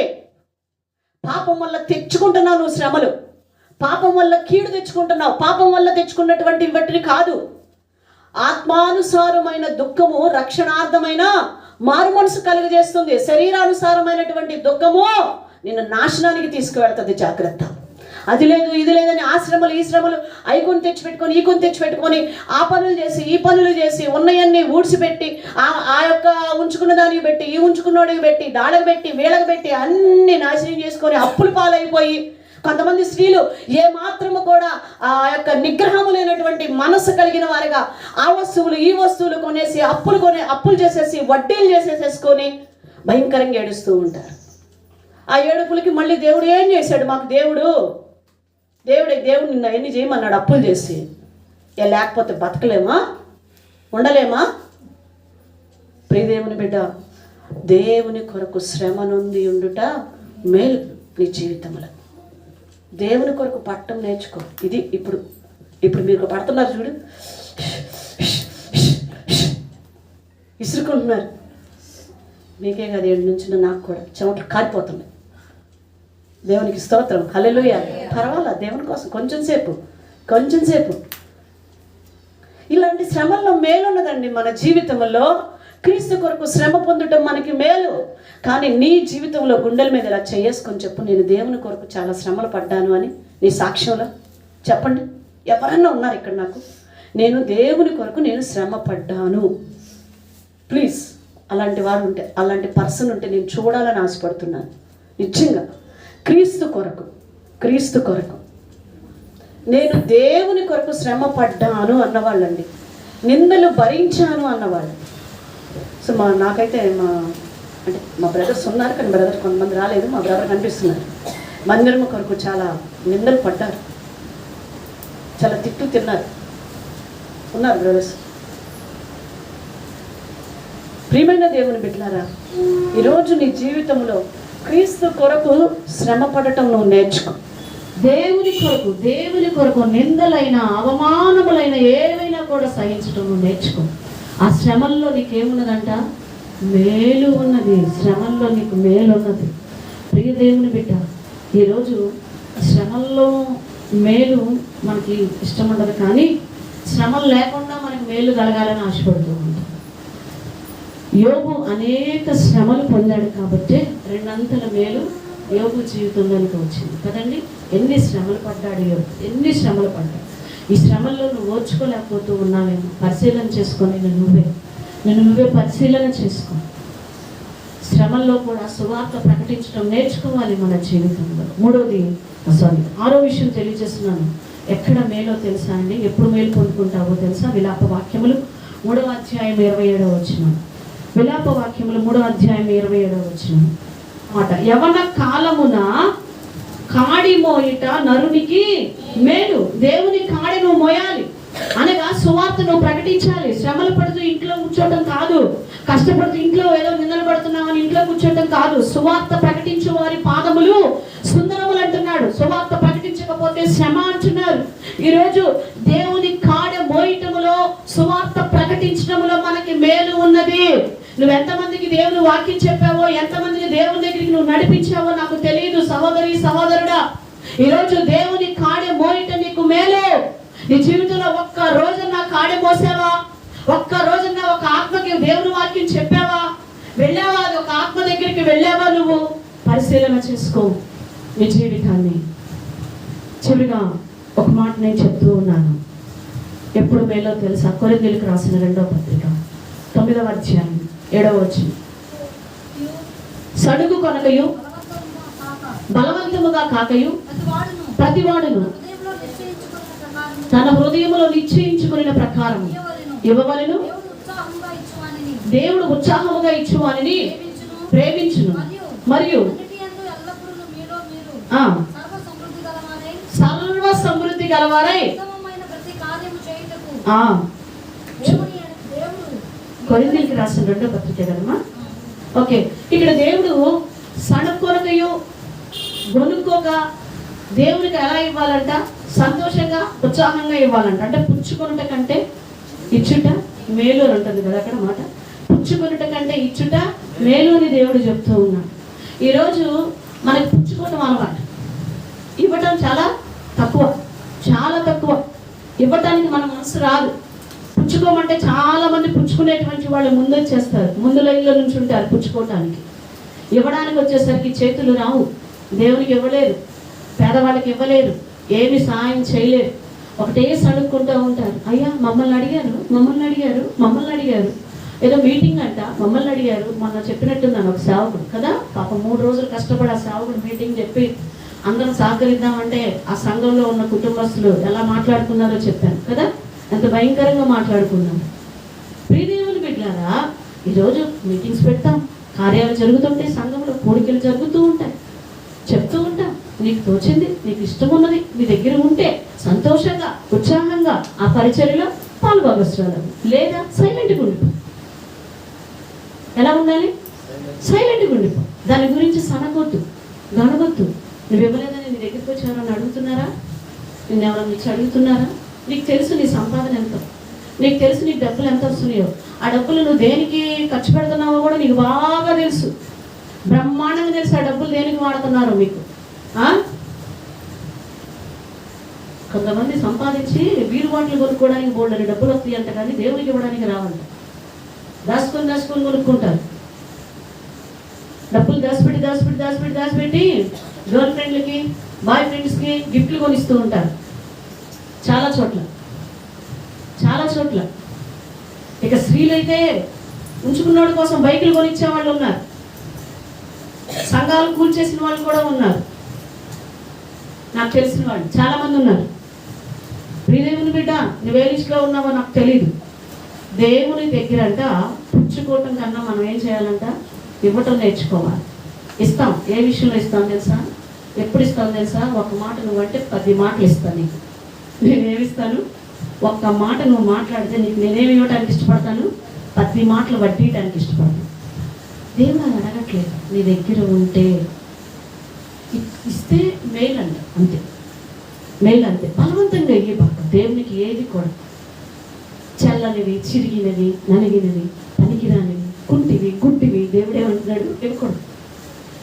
S1: పాపం వల్ల తెచ్చుకుంటున్నావు నువ్వు శ్రమలు. పాపం వల్ల కీడు తెచ్చుకుంటున్నావు. పాపం వల్ల తెచ్చుకున్నటువంటి వాటిని కాదు. ఆత్మానుసారమైన దుఃఖము రక్షణార్థమైన మారు మనసు కలుగజేస్తుంది. శరీరానుసారమైనటువంటి దుఃఖము నిన్ను నాశనానికి తీసుకువెళ్తుంది. జాగ్రత్త. అది లేదు ఇది లేదని ఆ శ్రమలు ఈ శ్రమలు ఐకొని తెచ్చిపెట్టుకొని ఈ కొని తెచ్చిపెట్టుకొని ఆ పనులు చేసి ఈ పనులు చేసి ఉన్నయన్నీ ఊడ్చిపెట్టి ఆ యొక్క ఉంచుకున్న దానికి పెట్టి ఈ ఉంచుకున్నోడికి పెట్టి దాళ్ళకి పెట్టి వీళ్ళకి పెట్టి అన్ని నాశనం చేసుకొని అప్పులు పాలైపోయి కొంతమంది స్త్రీలు ఏ మాత్రము కూడా ఆ యొక్క నిగ్రహము లేనటువంటి మనసు కలిగిన వారిగా ఆ వస్తువులు ఈ వస్తువులు కొనేసి అప్పులు చేసేసి వడ్డీలు చేసేసేసుకొని భయంకరంగా ఏడుస్తూ ఉంటారు. ఆ ఏడుపులకి మళ్ళీ దేవుడు ఏం చేశాడు? మాకు దేవుడు నిన్న ఎన్ని చేయమన్నాడు? అప్పులు చేసి. లేకపోతే బతకలేమా? ఉండలేమా? ప్రియదేవుని బిడ్డ, దేవుని కొరకు శ్రమ నొంది ఉండుట మేలు నీ జీవితంలో. దేవుని కొరకు పట్టం నేర్చుకో. ఇది ఇప్పుడు మీరు పడుతున్నారు చూడు, విసురుకుంటున్నారు. మీకే కాదు, 7 నుంచి నాకు కూడా చెమటలు కారిపోతున్నాయి. దేవునికి స్తోత్రం, హల్లెలూయా. పర్వాలా, దేవుని కోసం కొంచెం సేపు. ఇలాంటి శ్రమల్లో మేలున్నదండి మన జీవితంలో. క్రీస్తు కొరకు శ్రమ పొందడం మనకి మేలు. కానీ నీ జీవితంలో గుండెల మీద ఇలా చేసుకొని చెప్పు, నేను దేవుని కొరకు చాలా శ్రమలు పడ్డాను అని నీ సాక్ష్యంలో చెప్పండి. ఎవరన్నా ఉన్నారు ఇక్కడ? నాకు నేను దేవుని కొరకు నేను శ్రమ పడ్డాను. ప్లీజ్, అలాంటి వారు ఉంటే, అలాంటి పర్సన్ ఉంటే నేను చూడాలని ఆశపడుతున్నాను. నిజంగా క్రీస్తు కొరకు నేను దేవుని కొరకు శ్రమ పడ్డాను అన్నవాళ్ళండి. నిందలు భరించాను అన్నవాళ్ళు. సో నాకైతే మా బ్రదర్స్ ఉన్నారు, కానీ బ్రదర్ కొంతమంది రాలేదు. మా బ్రదర్ కనిపిస్తున్నారు. మందిరం కొరకు చాలా నిందలు పడ్డారు, చాలా తిట్టు తిన్నారు. ఉన్నారు బ్రదర్స్. ప్రియమైన దేవుని బిడ్డలారా, ఈరోజు నీ జీవితంలో క్రీస్తు కొరకు శ్రమ పడటం నువ్వు నేర్చుకో. దేవుని కొరకు నిందలైన అవమానములైన ఏవైనా కూడా సహించడం నువ్వు నేర్చుకో. ఆ శ్రమల్లో నీకేమున్నదంట? మేలు ఉన్నది. శ్రమల్లో నీకు మేలు ఉన్నది. ప్రియ దేవుని బిడ్డ, ఈరోజు శ్రమల్లో మేలు మనకి ఇష్టం ఉండదు, కానీ శ్రమలు లేకుండా మనకి మేలు కలగాలని ఆశపడుతూ ఉంటాం. యోబు అనేక శ్రమలు పొందాడు కాబట్టి 2 మేలు యోబు జీవితంలోనికి వచ్చింది కదండి. ఎన్ని శ్రమలు పడ్డాడు యోబు, ఎన్ని శ్రమలు పడ్డాడు. ఈ శ్రమల్లో నువ్వు ఓర్చుకోలేకపోతూ ఉన్నావేమో. పరిశీలన చేసుకొని నువ్వే పరిశీలన చేసుకో. శ్రమల్లో కూడా సువార్త ప్రకటించడం నేర్చుకోవాలి మన జీవితంలో. 6వ విషయం తెలియజేస్తున్నాను. ఎక్కడ మేలో తెలుసా అండి? ఎప్పుడు మేలు పొందుకుంటావో తెలుసా? విలాప వాక్యములు 3వ అధ్యాయం 27వ వచనం. విలాప వాక్యములు 3వ అధ్యాయం 27వ వచనం మాట. యవన కాలమున కాడి మోయిట నరునికి మేలు. దేవుని కాడి నువ్వు మోయాలి అనగా సువార్త నువ్వు ప్రకటించాలి. శ్రమలు పడుతూ ఇంట్లో కూర్చోవడం కాదు, కష్టపడుతూ ఇంట్లో ఏదో నిందలు పడుతున్నామని ఇంట్లో కూర్చోవడం కాదు. సువార్త ప్రకటించే వారి పాదములు సుందరములు అంటున్నాడు. సువార్త ప్రకటించకపోతే శ్రమ అంటున్నారు. ఈరోజు దేవుని కాడ మోయటములో, సువార్త ప్రకటించడంలో మనకి మేలు ఉన్నది. నువ్వు ఎంతమందికి దేవుని వాక్యం చెప్పావో, ఎంతమందిని దేవుని దగ్గరికి నువ్వు నడిపించావో నాకు తెలియదు సహోదరి సహోదరుడా. ఈరోజు దేవుని కాడే మోయట నీకు మేలు. నీ జీవితంలో ఒక్క రోజున కాడే మోసావా? ఒక్క రోజున ఒక ఆత్మకి దేవుని వాక్యం చెప్పావా? వెళ్ళావా? అది ఒక ఆత్మ దగ్గరికి వెళ్ళావా? నువ్వు పరిశీలన చేసుకో నీ జీవితాన్ని. చివరిగా ఒక మాట నేను చెప్తూ ఉన్నాను. ఎప్పుడు మేలో తెలుసా? కొరింథీయులకు రాసిన 2వ పత్రిక 9వ అధ్యాయం 7వ వచనం. సడుగు కొనకయు బలవంతముగా కాకయు ప్రతివాడును తన హృదయములో నిశ్చయించుకున్న ప్రకారం ఇవ్వవలెను. దేవుడు ఉత్సాహముగా ఇచ్చువానిని ప్రేమించును. మరియు సర్వ సమృద్ధి గలవారై కొరింథీయులకు రాసిన 2వ పత్రిక కదమ్మా. ఓకే, ఇక్కడ దేవుడు సణుకొనకయు గొనుక్కోక దేవునికి ఎలా ఇవ్వాలంట? సంతోషంగా ఉత్సాహంగా ఇవ్వాలంట. అంటే పుచ్చుకొనుట కంటే ఇచ్చుట మేలు అని ఉంటుంది కదా అక్కడ మాట. పుచ్చుకొనుట కంటే ఇచ్చుట మేలు అని దేవుడు చెప్తూ ఉన్నాడు. ఈరోజు మనకి పుచ్చుకోవడం అలవాటు, ఇవ్వటం చాలా తక్కువ, చాలా తక్కువ. ఇవ్వటానికి మన మనసు రాదు. పుచ్చుకోమంటే చాలా మంది పుచ్చుకునేటువంటి వాళ్ళు ముందు వచ్చేస్తారు, ముందు లైన్లో నుంచి ఉంటారు పుచ్చుకోవటానికి. ఇవ్వడానికి వచ్చేసరికి చేతులు రావు. దేవునికి ఇవ్వలేరు, పేదవాళ్ళకి ఇవ్వలేరు, ఏమి సహాయం చేయలేరు. ఒకటే సడుక్కుంటూ ఉంటారు. అయ్యా మమ్మల్ని అడిగారు, మమ్మల్ని అడిగారు, మమ్మల్ని అడిగారు, ఏదో మీటింగ్ అంట మమ్మల్ని అడిగారు. మొన్న చెప్పినట్టున్నాను ఒక సేవకుడు కదా, పాపం 3 రోజులు కష్టపడి ఆ సేవకుడు మీటింగ్ చెప్పి అందరం సహకరిద్దామంటే ఆ సంఘంలో ఉన్న కుటుంబస్తులు ఎలా మాట్లాడుకున్నారో చెప్పాను కదా, ఎంత భయంకరంగా మాట్లాడుకున్నాను. ప్రియదేవుని బిడ్డలారా, ఈరోజు మీటింగ్స్ పెడతాం, కార్యాలు జరుగుతుంటాయి, సంఘంలో కోరికలు జరుగుతూ ఉంటాయి, చెప్తూ ఉంటాం. నీకు తోచింది, నీకు ఇష్టం ఉన్నది నీ దగ్గర ఉంటే సంతోషంగా ఉత్సాహంగా ఆ పరిచర్యలో పాల్గొనవసరం. లేదా సైలెంట్గా ఉండిపో. ఎలా ఉండాలి? సైలెంట్గా ఉండిపో. దాని గురించి సనగొద్దు, గనగొద్దు. నువ్వు ఇవ్వలేదని నీ దగ్గరికి వచ్చారని అడుగుతున్నారా? నిన్ను ఎవరైనా ఇచ్చి అడుగుతున్నారా? నీకు తెలుసు నీ సంపాదన ఎంతో, నీకు తెలుసు నీకు డబ్బులు ఎంత వస్తున్నాయో. ఆ డబ్బులు నువ్వు దేనికి ఖర్చు పెడుతున్నావో కూడా నీకు బాగా తెలుసు, బ్రహ్మాండంగా తెలుసు. ఆ డబ్బులు దేనికి వాడుతున్నారో మీకు. కొంతమంది సంపాదించి వీరు వాటిని కొనుక్కోవడానికి బోల్డని డబ్బులు వస్తాయి అంట, కానీ దేవునికి ఇవ్వడానికి రావంట. దాచుకొని దాచుకొని కొనుక్కుంటారు. డబ్బులు దాచిపెట్టి దాచిపెట్టి దాచిపెట్టి దాచిపెట్టి గర్ల్ ఫ్రెండ్లకి, బాయ్ ఫ్రెండ్స్కి గిఫ్ట్లు కొనిస్తూ ఉంటారు చాలా చోట్ల, చాలా చోట్ల. ఇక స్త్రీలైతే ఉంచుకున్నోడి కోసం బైకులు కొనిచ్చే వాళ్ళు ఉన్నారు, సంఘాలు కూల్చేసిన వాళ్ళు కూడా ఉన్నారు. నాకు తెలిసిన వాళ్ళు చాలా మంది ఉన్నారు. ప్రియదేవుని బిడ్డ, నువ్వే లిస్టులో ఉన్నావో నాకు తెలీదు. దేవుని దగ్గర అంట పుచ్చుకోవటం కన్నా మనం ఏం చేయాలంట? ఇవ్వటం నేర్చుకోవాలి. ఇస్తాం. ఏ విషయంలో ఇస్తాం తెలుసా? ఎప్పుడు ఇస్తాను తెలుసా? ఒక మాట నువ్వంటే 10 మాటలు ఇస్తాను నీకు. నేనేమిస్తాను? ఒక్క మాట నువ్వు మాట్లాడితే నీకు నేనేమి ఇవ్వడానికి ఇష్టపడతాను? 10 మాటలు వడ్డీయటానికి ఇష్టపడతాను. దేవుడు అది అడగట్లేదు. నీ దగ్గర ఉంటే ఇస్తే మేలు అంట, అంతే. మేలు అంతే. బలవంతంగా ఇవ్వబాక. దేవునికి ఏది కూడా చల్లనివి, చిరిగినవి, నలిగినవి, పనికిరానివి, కుంటివి, గుడ్డివి దేవుడేమంటున్నాడు? ఇవ్వకూడదు.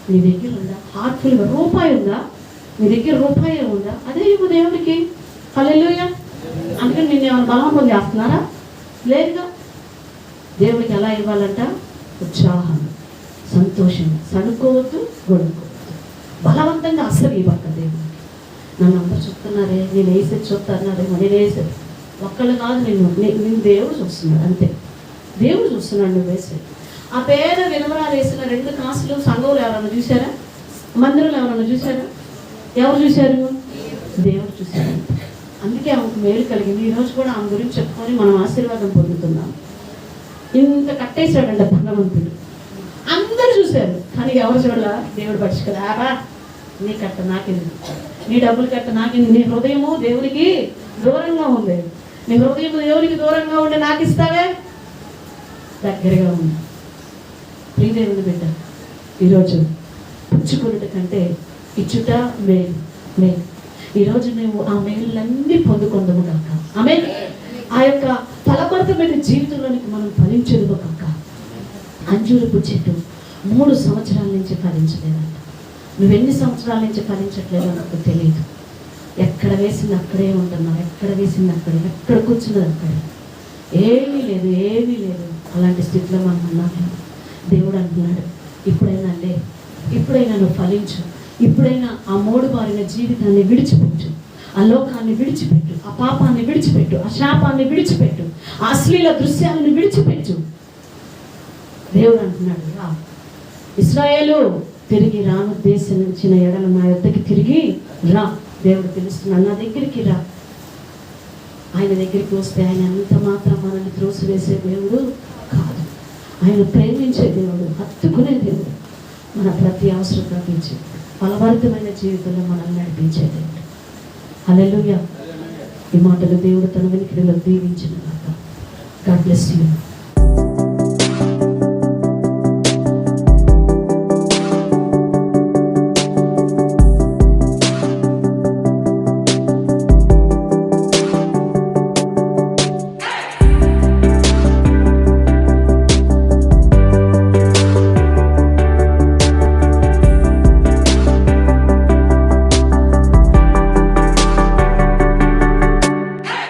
S1: నీ దగ్గర ఉందా? హార్ట్ఫుల్గా రూపాయి ఉందా? నీ దగ్గర రూపాయి ఉందా? అదే ఇవ్వు దేవుడికి. హల్లెలూయా. అందుకని నేను ఏమైనా బలవంతం చేస్తున్నారా? లేదుగా. దేవుడికి ఎలా ఇవ్వాలంట? ఉత్సాహం, సంతోషం, సనుకోవద్దు, గొడుకోవద్దు. బలవంతంగా అస్సలు ఇవ్వక దేవుడికి. నన్ను అందరూ చెప్తున్నారే, నేను వేసేది చూస్తున్నారేమో, నేను వేసేది ఒక్కళ్ళు కాదు, నేను దేవుడు చూస్తున్నాడు, అంతే. దేవుడు చూస్తున్నాడు నువ్వు వేసేది. ఆ పేద వినవరాలు వేసిన 2 కాసులు సంఘంలో ఎవరన్నా చూసారా? మందిరంలో ఎవరన్నా చూసారా? ఎవరు చూశారు? దేవుడు చూశారు. అందుకే ఆమెకు మేలు కలిగింది. ఈరోజు కూడా ఆమె గురించి చెప్పుకొని మనం ఆశీర్వాదం పొందుతున్నాం. ఇంత కట్టేశాడంట ధనవంతుడు. అందరూ చూశారు, కానీ ఎవరు చూడాల? దేవుడు పట్టుకురారా
S2: నీ కట్ట నాకెందుకు, నీ డబ్బులు కట్ట నాకెందుకు, నీ హృదయము దేవునికి దూరంగా ఉంది, నీ హృదయం దేవునికి దూరంగా ఉండి నాకు ఇస్తావే, దగ్గరగా ఉంది. ప్రియదేవుని బిడ్డ, ఈరోజు పుచ్చుకున్నట కంటే ఇచ్చుట మేలు మేలు. ఈరోజు మేము ఆ మేలులన్నీ పొందుకుందాము కాక. ఆమేన్. ఆ యొక్క ఫలభరితమైన జీవితంలోనికి మనం ఫలించదు కాక. అంజూరపు చెట్టు 3 సంవత్సరాల నుంచి ఫలించలేదంట. నువ్వెన్ని సంవత్సరాల నుంచి ఫలించట్లేదో నాకు తెలియదు. ఎక్కడ వేసింది అక్కడే ఉంటున్నావు, ఎక్కడ వేసింది అక్కడే, ఎక్కడ కూర్చున్నది అక్కడే, ఏమీ లేదు ఏమీ లేదు. అలాంటి స్థితిలో మనం ఉన్నాము. దేవుడు అంటున్నాడు, ఇప్పుడైనా లే, ఇప్పుడైనా నువ్వు ఫలించు, ఇప్పుడైనా ఆ మోడు బారిన జీవితాన్ని విడిచిపెట్టు, ఆ లోకాన్ని విడిచిపెట్టు, ఆ పాపాన్ని విడిచిపెట్టు, ఆ శాపాన్ని విడిచిపెట్టు, ఆ అశ్లీల దృశ్యాలను విడిచిపెట్టు. దేవుడు అంటున్నాడు, రా ఇశ్రాయేలు, తిరిగి రానుద్దేశించిన ఎడల నా యొద్దకి తిరిగి రా. దేవుడు పిలుస్తున్నాడు, నా దగ్గరికి రా. ఆయన దగ్గరికి వస్తే ఆయన అంత మాత్రం మనల్ని త్రోసివేసే దేవుడు కాదు. ఆయన ప్రేమించే దేవుడు, హత్తుకునే దేవుడు, మన ప్రతి అవసరం తీర్చే, ఫలభరితమైన జీవితంలో మనల్ని నడిపించే దేవుడు. హల్లెలూయా. ఈ మాటలు దేవుడు తన వెనుకలో దీవించిన గాడ్ బ్లెస్ యు.